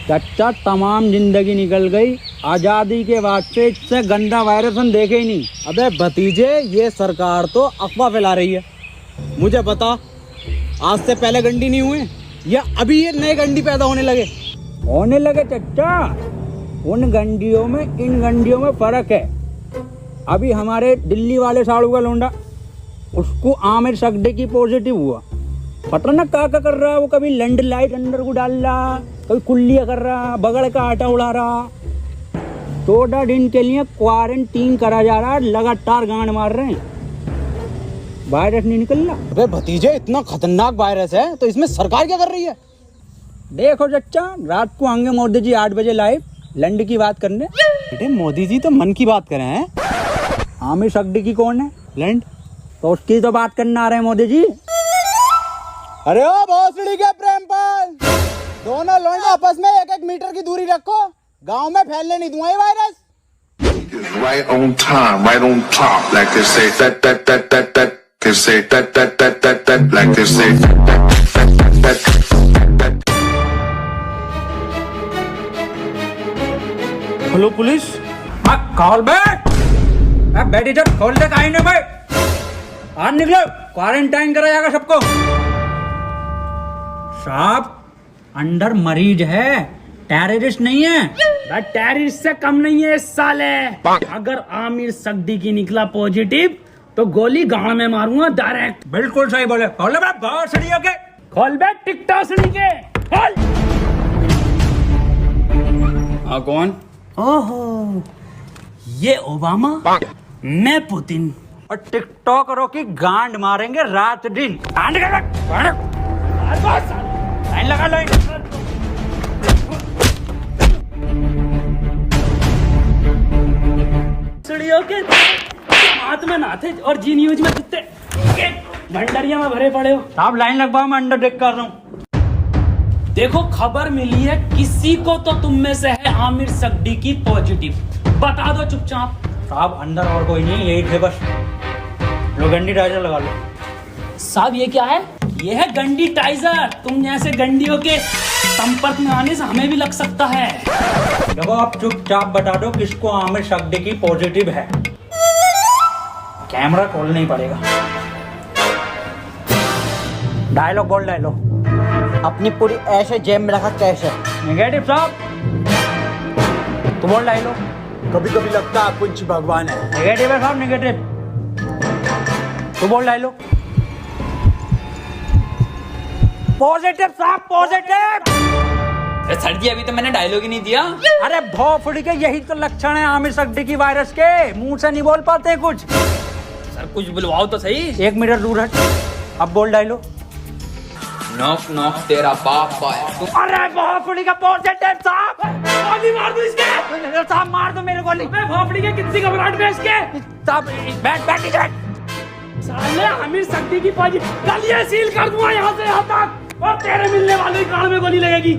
चच्चा तमाम जिंदगी निकल गई, आजादी के बाद से इससे गंदा वायरस हम देखे ही नहीं। अबे भतीजे, ये सरकार तो अफवाह फैला रही है। मुझे बता, आज से पहले गंडी नहीं हुए या अभी ये नए गंडी पैदा होने लगे चच्चा। उन गंडियों में इन गंडियों में फर्क है। अभी हमारे दिल्ली वाले साड़ू का लोंडा, उसको आमिर सगडी पॉजिटिव हुआ। पता ना क्या कर रहा है वो, कभी लैंड लाइट अंदर को डाल रहा, कभी कुल्लिया कर रहा, बगड़ का आटा उड़ा रहा। 14 दिन के लिए क्वारंटीन करा जा रहा है, लगातार गांड मार रहे हैं, वायरस नहीं निकल रहा। अबे भतीजे, इतना खतरनाक वायरस है तो इसमें सरकार क्या कर रही है? देखो चच्चा, रात को आएंगे मोदी जी 8 बजे लाइव लैंड की बात करने। बेटे मोदी जी तो मन की बात कर रहे हैं। आमिर सगडी की कौन है? लैंड तो उसकी तो बात करने आ रहे हैं मोदी जी। अरे ओ भोसड़ी के प्रेमपाल, दोनों लोग आपस में 1-1 मीटर की दूरी रखो, गांव में फैलने नहीं दूंगा ये virus. Right on time, right on top, like they say that, they say that, like they say that. Hello police. खोल बे, बैठी जब खोल दे कहीं ना भाई, आज निकलो, क्वारंटाइन करा जाएगा सबको। साहब अंदर मरीज है, टेररिस्ट नहीं है। टेररिस्ट से कम नहीं है इस साले। अगर आमिर सगडी की निकला पॉजिटिव तो गोली गांव में मारूंगा डायरेक्ट। बिल्कुल सही बोले। खोल बे बहुत सड़ी होके, खोल बे टिकटॉक सड़ी के खोल। हाँ कौन? ओहो, ये ओबामा, मैं पुतिन। और टिकटॉकरों की गांड मारेंगे रात दिन। लाइन लगा लाइन। सड़ियों के हाथ में ना थे और जी न्यूज में कितने भंडरिया में भरे पड़े हो। साहब लाइन लगवाओ, मैं अंडर टेक कर रहा हूँ। देखो खबर मिली है किसी को तो तुम में से है आमिर सगडी की पॉजिटिव, बता दो चुपचाप। साहब अंदर और कोई नहीं, यही थे बस। लो गंडी टाइजर लगा लो। साहब ये क्या है? ये है गंडी टाइजर। तुम जैसे गंडियों के संपर्क में आने से हमें भी लग सकता है। देखो आप चुपचाप बता दो किसको आमिर सगडी की पॉजिटिव है। कैमरा खोलना ही पड़ेगा। डायलॉग बोल डायलॉग। अपनी पूरी ऐसे जेब में रखा कैसे? नेगेटिव साहब, तो बोल डायलॉग। कभी कभी लगता है कुछ भगवान है। नेगेटिव है साहब, नेगेटिव। तो बोल डायलॉग। पॉजिटिव साहब, पॉजिटिव। सर जी अभी तो मैंने डायलॉग ही नहीं दिया। अरे भोफड़ी के यही तो लक्षण है आमिर सगडी की वायरस के, मुंह से नहीं बोल पाते कुछ। सर कुछ बुलवाओ तो सही। 1 मीटर दूर हट, अब बोल डायलॉग। नॉक नॉक तेरा बाप आया। अरे भोफड़ी का पॉजिटिव साहब, गोली मार दो इसके। साहब मार दो मेरे गोली। भोपड़ी के कितनी घबराहट में इसके। साहब बैठ। साले आमिर सगडी की पॉजिटिव, गलियां सील कर दूंगा यहाँ से यहाँ तक, और तेरे मिलने वाले कान में गोली लगेगी।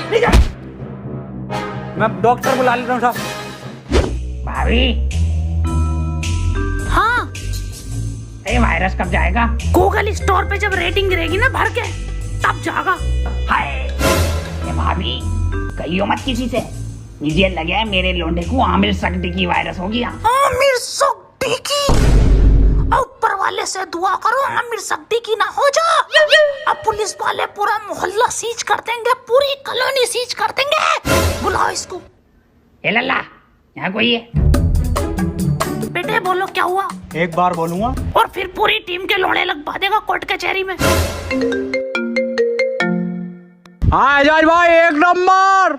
ठीक है। मैं डॉक्टर बुला लेता हूँ साहब। भाभी, हाँ, ये वायरस कब जाएगा? गूगल स्टोर पे जब रेटिंग गिरेगी ना भर के, तब जाएगा। हाय, ये भाभी कहियो मत किसी से, मुझे लगे है मेरे लोंडे को आमिर सगडी की वायरस हो गया। आमिर सगडी की, ऊपर वाले से दुआ करो आमिर सगडी की ना हो जा। अब पुलिस वाले पूरा मोहल्ला सीज कर देंगे, पूरी कॉलोनी सीज कर देंगे। बुलाओ इसको। ए लल्ला, यहाँ कोई है? बेटे बोलो क्या हुआ? एक बार बोलूंगा और फिर पूरी टीम के लोड़े लगवा देगा कोर्ट कचहरी में। हाँ एजाज भाई, 1 नंबर।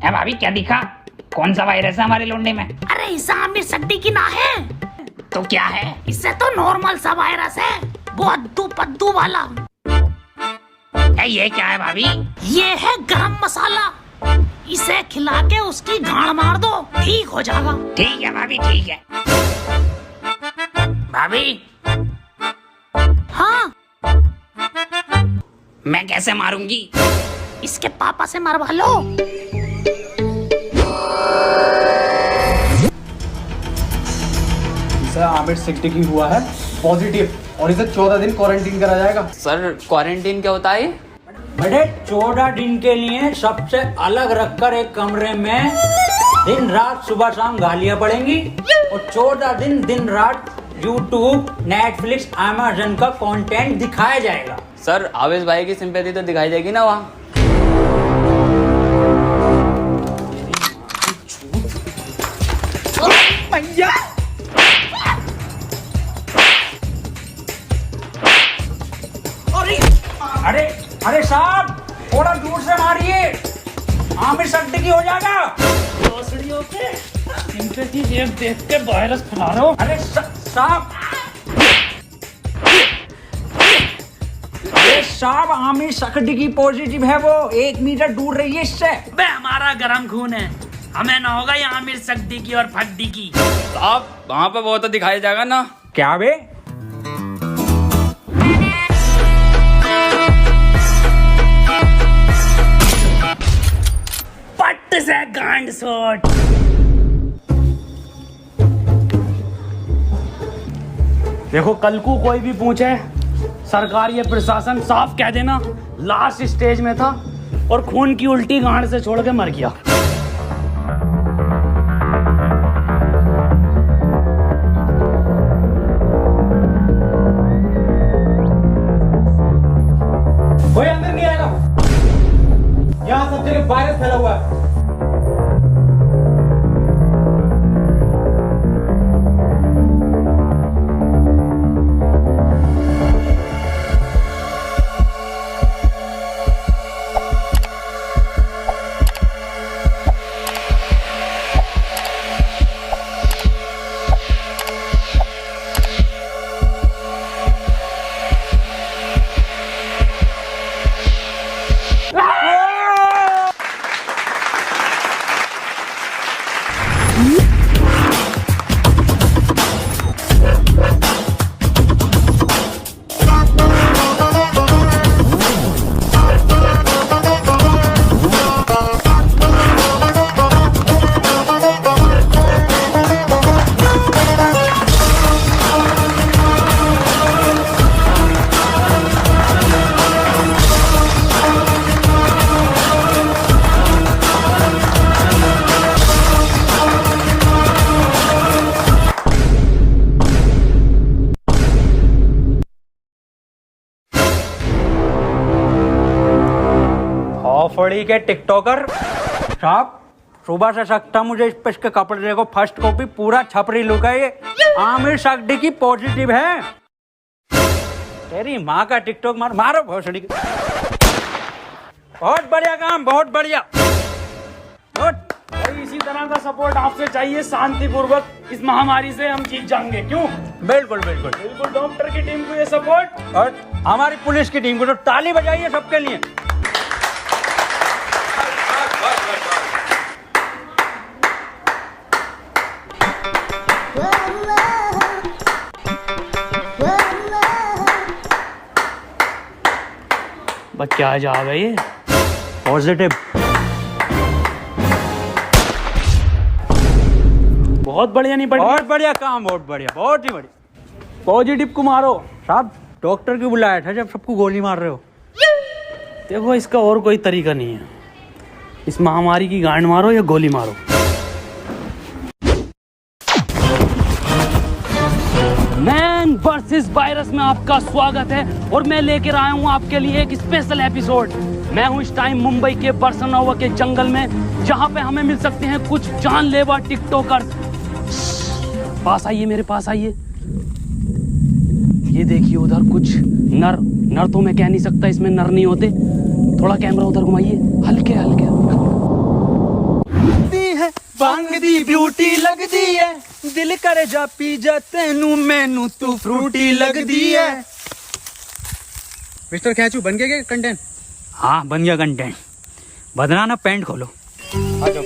ए भाभी क्या दिखा? कौन सा वायरस है हमारे लोंडे में? अरे इसे आमिर सगडी की ना है तो क्या है? इससे तो नॉर्मल सा वायरस है, वो अद्दू पद्दू वाला। ये क्या है भाभी? ये है गरम मसाला, इसे खिला के उसकी गांड मार दो, ठीक हो जाएगा। ठीक है भाभी, ठीक है। भाभी हाँ, मैं कैसे मारूंगी? इसके पापा से मरवा लो। इसे आमिर सगडी की हुआ है पॉजिटिव और इसे 14 दिन क्वारंटीन करा जाएगा। सर क्वारंटीन क्या होता है? बेटे 14 दिन के लिए सबसे अलग रखकर एक कमरे में दिन रात सुबह शाम गालियां पड़ेंगी और 14 दिन रात YouTube, Netflix, Amazon का कंटेंट दिखाया जाएगा। सर आवेश भाई की सिंपैथी तो दिखाई देगी ना वहाँ। अरे अरे साहब थोड़ा दूर से मारिए, आमिर सिद्दीकी हो जाएगा। भोसड़ियों पे सिंपैथी देख के वायरस फैला रहे हो। अरे साहब साहब आमिर सिद्दीकी पॉजिटिव है, वो 1 मीटर दूर रहिए इससे। बे हमारा गरम खून है, हमें ना होगा ये आमिर सिद्दीकी और फद्दीकी। साहब वहाँ पे वो तो दिखाया जाएगा ना। क्या बे? पट्ट से गांड शॉट। देखो कल को कोई भी पूछे, सरकार ये प्रशासन साफ कह देना लास्ट स्टेज में था और खून की उल्टी गांड से छोड़ के मर गया। कोई अंदर नहीं आएगा, यहाँ सब जगह वायरस फैला हुआ है। फड़ी के टिकटॉकर साहब, सुबह से सकता मुझे इस पे इसके कपड़े देखो, फर्स्ट कॉपी पूरा छपरी लुक है ये। आमिर सिद्दीकी पॉजिटिव है। तेरी माँ का टिकटॉक मारो भोसड़ी। बहुत बढ़िया काम, बहुत बढ़िया। और इसी तरह का सपोर्ट आपसे चाहिए, शांतिपूर्वक इस महामारी से हम जीत जाएंगे। क्यों? बिल्कुल बिल्कुल बिल्कुल। डॉक्टर की टीम को ये सपोर्ट और हमारी पुलिस की टीम को तो ताली बजाइए सबके लिए। क्या जा रहा है ये? पॉजिटिव। बहुत बढ़िया। नहीं बढ़िया? बहुत बढ़िया काम, बहुत बढ़िया, बहुत ही बढ़िया। पॉजिटिव को मारो साहब, डॉक्टर क्यों बुलाया था जब सबको गोली मार रहे हो? देखो इसका और कोई तरीका नहीं है, इस महामारी की गांड मारो या गोली मारो। मैन वर्सेस वायरस में आपका स्वागत है और मैं लेकर आया हूं आपके लिए एक स्पेशल एपिसोड। मैं हूं इस टाइम मुंबई के बरसनोवा के जंगल में, जहां पे हमें मिल सकते हैं कुछ जानलेवा टिकटॉकर। पास आइए, मेरे पास आइए। ये देखिए उधर कुछ नर तो मैं कह नहीं सकता, इसमें नर नहीं होते। थोड़ा कैमरा उधर घुमाइए, हल्के हल्के। भांग दी ब्यूटी लगदी है, दिल करे जा पी जा तेनू मैनू तू फ्रूटी लगदी है। मिस्टर कैचू बन गया क्या कंटेंट? हाँ बन गया कंटेंट। बदना ना पैंट खोलो। आ जाओ।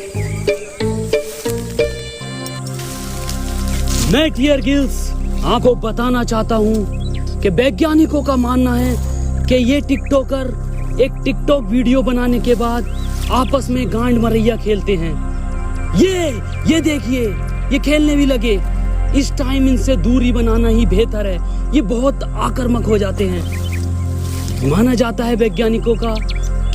मैं टियर गिल्स आपको बताना चाहता हूँ कि वैज्ञानिकों का मानना है कि ये टिकटॉकर एक टिकटॉक वीडियो बनाने के बाद आपस में गांड मरैया खेलते हैं। ये देखिए, ये खेलने भी लगे। इस टाइम इनसे दूरी बनाना ही बेहतर है, ये बहुत आक्रामक हो जाते हैं। माना जाता है वैज्ञानिकों का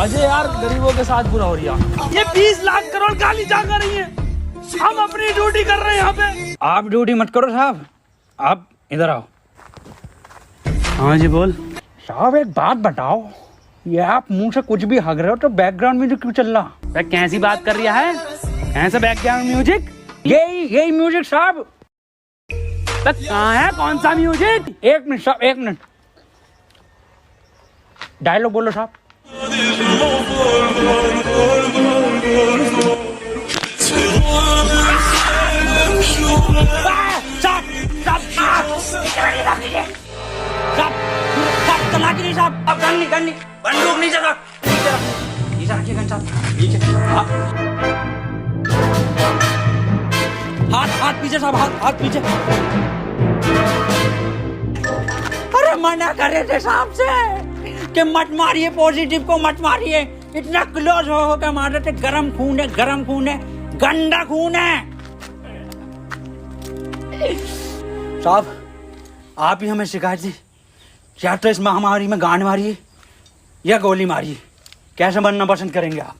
अजय यार गरीबों के साथ बुरा हो रही है। ये 20 लाख करोड़ गाली जा कर रही है, हम अपनी ड्यूटी कर रहे हैं यहाँ पे। आप ड्यूटी मत करो साहब, आप इधर आओ। हाँ जी बोल। साहब एक बात बताओ, ये आप मुंह से कुछ भी हग रहे हो तो बैकग्राउंड म्यूजिक क्यों चल रहा? वह कैसी बात कर रहा है? कैसा बैकग्राउंड म्यूजिक? यही म्यूजिक साहब। तक कहाँ है, कौन सा म्यूजिक? एक मिनट साहब, एक मिनट। डायलॉग बोलो साहब। बंदूक नीचे रख, नीचे रखिए गन साहब, नीचे। हाथ पीछे साहब, हाथ पीछे। अरे मना कर रहे थे साहब से कि मत मारिए, पॉजिटिव को मत मारिए। इतना क्लोज हो के मार रहे थे। गरम खून है, गरम खून है, गंदा खून है। साहब आप ही हमें शिकायत दी, या तो इस महामारी में गांड मारिए या गोली मारिए, कैसे बनना पसंद करेंगे आप?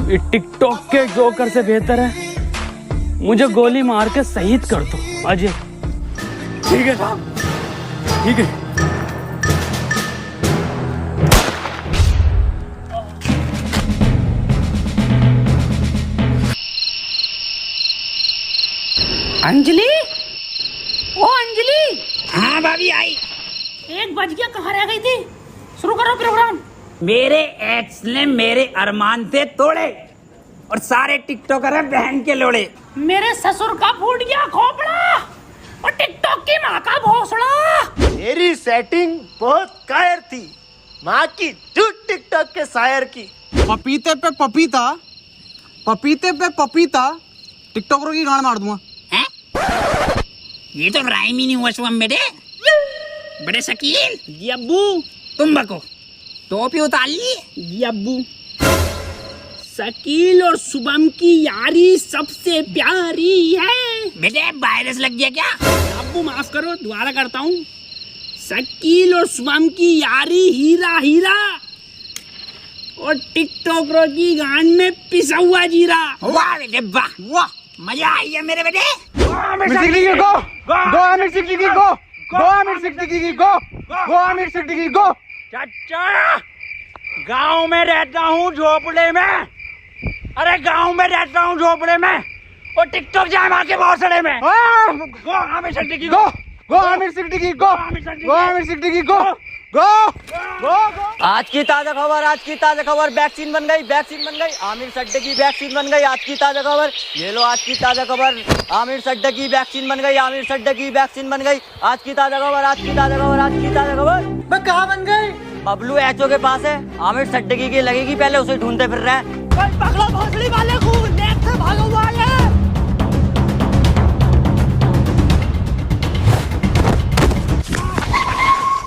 ये टिकटॉक के जोकर से बेहतर है मुझे गोली मार के शहीद कर दो अजय। ठीक है साहब, ठीक है। अंजलि, ओ अंजलि। हाँ भाभी आई। 1 बज गया, कहाँ रह गई थी? शुरू करो प्रोग्राम। मेरे एक्स ने मेरे अरमान थे तोड़े और सारे टिकटॉकर हैं बहन के लोड़े। मेरे ससुर का फूट गया खोपड़ा और टिकटॉक की माँ का भोसड़ा। मेरी सेटिंग बहुत कायर थी, माँ की झूठ टिकटॉक के शायर की। पपीते पे पपीता, पपीते पे पपीता, टिकटॉकरों की गांड मार दूंगा। ये तो राइम ही नहीं हुआ शुभम बेटे। बड़े शकील। जी अब्बू। तुम बको, टोपी उतार ली। जी अब्बू। शकील और शुभम की यारी सबसे प्यारी है। बेटे वायरस लग गया क्या? अब्बू माफ करो, दोबारा करता हूँ। शकील और शुभम की यारी हीरा हीरा और टिकटॉकरों की गांड में पिसा हुआ जीरा। वाह बेटे वाह, वाह मजा आई है मेरे बेटे। गो आमिर सिद्दीकी गो, गो आमिर सिद्दीकी गो, गो आमिर सिद्दीकी गो, गो आमिर सिद्दीकी गो। चाचा, गांव में रहता हूँ झोपड़े में। अरे गांव में रहता हूँ झोपड़े में और टिकटॉक जाए मार के भोसड़े में। गो आमिर सिद्दीकी गो, गो आमिर सिद्दीकी गो, गो आमिर सिद्दीकी गो, गो गो गो। आज की ताजा खबर, आज की ताजा खबर, वैक्सीन बन गई, वैक्सीन बन गई, आमिर सड्डे की वैक्सीन बन गई। आज की ताजा खबर, ये लो आज की ताजा खबर, आमिर सड्डे की वैक्सीन बन गई, आमिर सड्डे की वैक्सीन बन गई। आज की ताजा खबर, आज की ताजा खबर, आज की ताजा खबर। मैं कहाँ बन गई? बबलू एचओ के पास है, आमिर सड्डे की लगेगी, पहले उसे ढूंढते फिर रहे हैं। पकड़ो भोसड़ी वाले को, नेक से भागो वाले।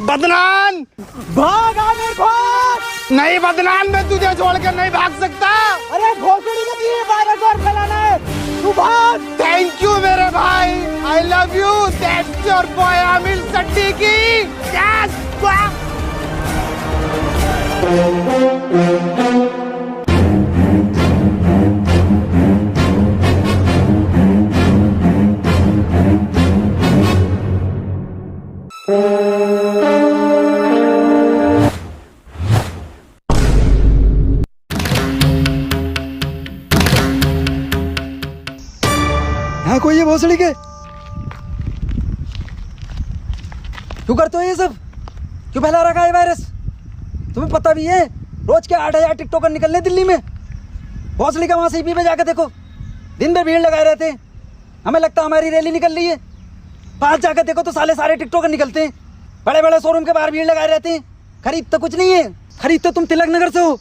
बदनाम, भाग आमिर भाग। नहीं बदनाम, मैं तुझे छोड़ कर नहीं भाग सकता। अरे घोसड़ी लगी है, वायरस और फैलाना है, तू भाग। थैंक यू मेरे भाई, I love you. That's your boy Aamir Siddiqui. Yes यहाँ कोई है भोसड़ी के? क्यों करते हो ये सब? क्यों फैला रखा है वायरस? तुम्हें पता भी है रोज के 8,000 टिकटॉकर निकलने दिल्ली में। भोसड़ी का वहां सीपी में जाकर देखो, दिन भर भीड़ लगाए रहते हैं। हमें लगता है हमारी रैली निकल रही है, पास जाकर देखो तो साले टिकटॉकर निकलते हैं। बड़े बड़े शोरूम के बाहर भीड़ लगाए रहते हैं। खरीद तो कुछ नहीं है, खरीद तो तुम तिलक नगर से हो।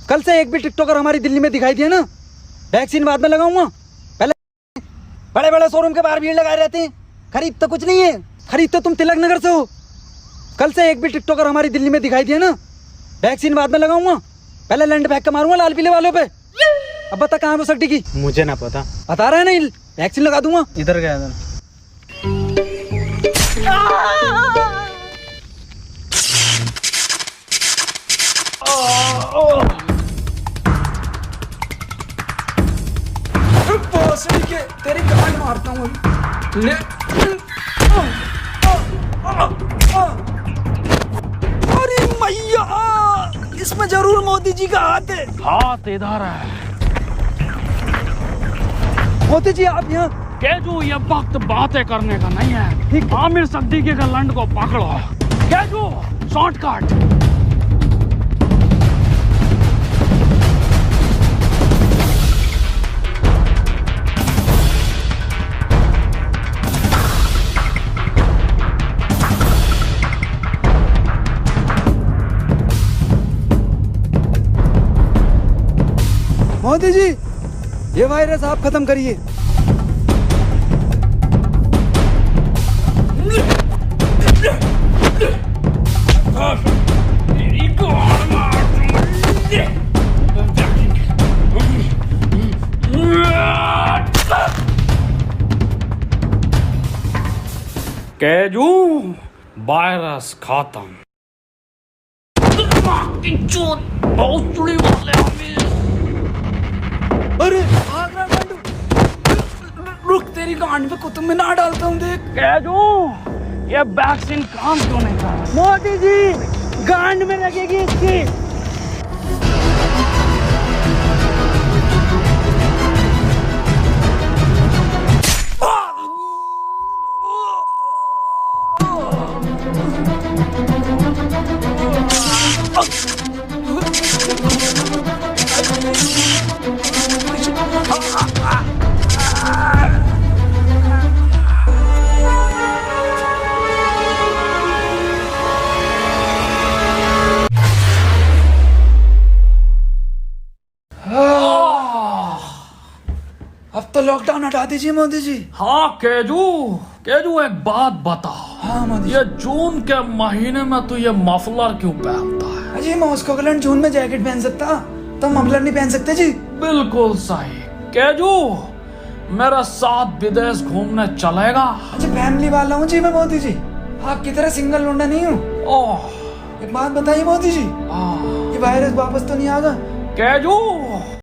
कल से एक भी टिकटॉकर हमारी दिल्ली में दिखाई दिया ना, वैक्सीन बाद में लगाऊंगा। पहले बड़े बड़े शोरूम के बाहर भीड़ लगाए रहते हैं। खरीद तो कुछ नहीं है, खरीद तो तुम तिलक नगर से हो। कल से एक भी टिकटॉकर हमारी दिल्ली में दिखाई दिया ना, वैक्सीन बाद में लगाऊंगा। पहले लैंड फेंक के मारूंगा लाल पीले वालों पे। अब बता कहाँ वो सट्टी की? मुझे ना पता। बता रहा है ना, वैक्सीन लगा दूंगा। इधर गया था। मारता हूँ ले। अरे मैया, इसमें जरूर मोदी जी का हाथ है। हाथ इधर है। मोदी जी आप यहाँ। केजू, ये वक्त बातें करने का नहीं है। आमिर सिद्दीकी के लंड को पकड़ो। केजू, शॉर्टकट। मोदी जी, ये वायरस आप खत्म करिए। केजू, वायरस खत्म। बहुत जुड़ी वाले अरे भाग रहा गांडू। रुक, तेरी गांड पे कुतुब मीनार डालता हूँ देख। केजू, ये वैक्सीन काम क्यों नहीं कर रहा? मोदी जी, गांड में लगेगी इसकी। अब तो लॉकडाउन हटा दीजिए मोदी जी। हाँ केजू, केजू एक बात बता। हाँ मोदी ये जून के महीने में तू ये मफलर क्यों पहनता है? जी, मॉस्को के जून में जैकेट पहन सकता, तो मफलर नहीं पहन सकते जी। बिल्कुल सही। केजू, मेरे साथ विदेश घूमने चलेगा? अच्छा, फैमिली वाला हूँ जी मैं मोदी जी, आपकी तरह सिंगल लौंडा नहीं हूँ। ओह, एक बात बताइए मोदी जी, ये वायरस वापस तो नहीं आगा? केजू,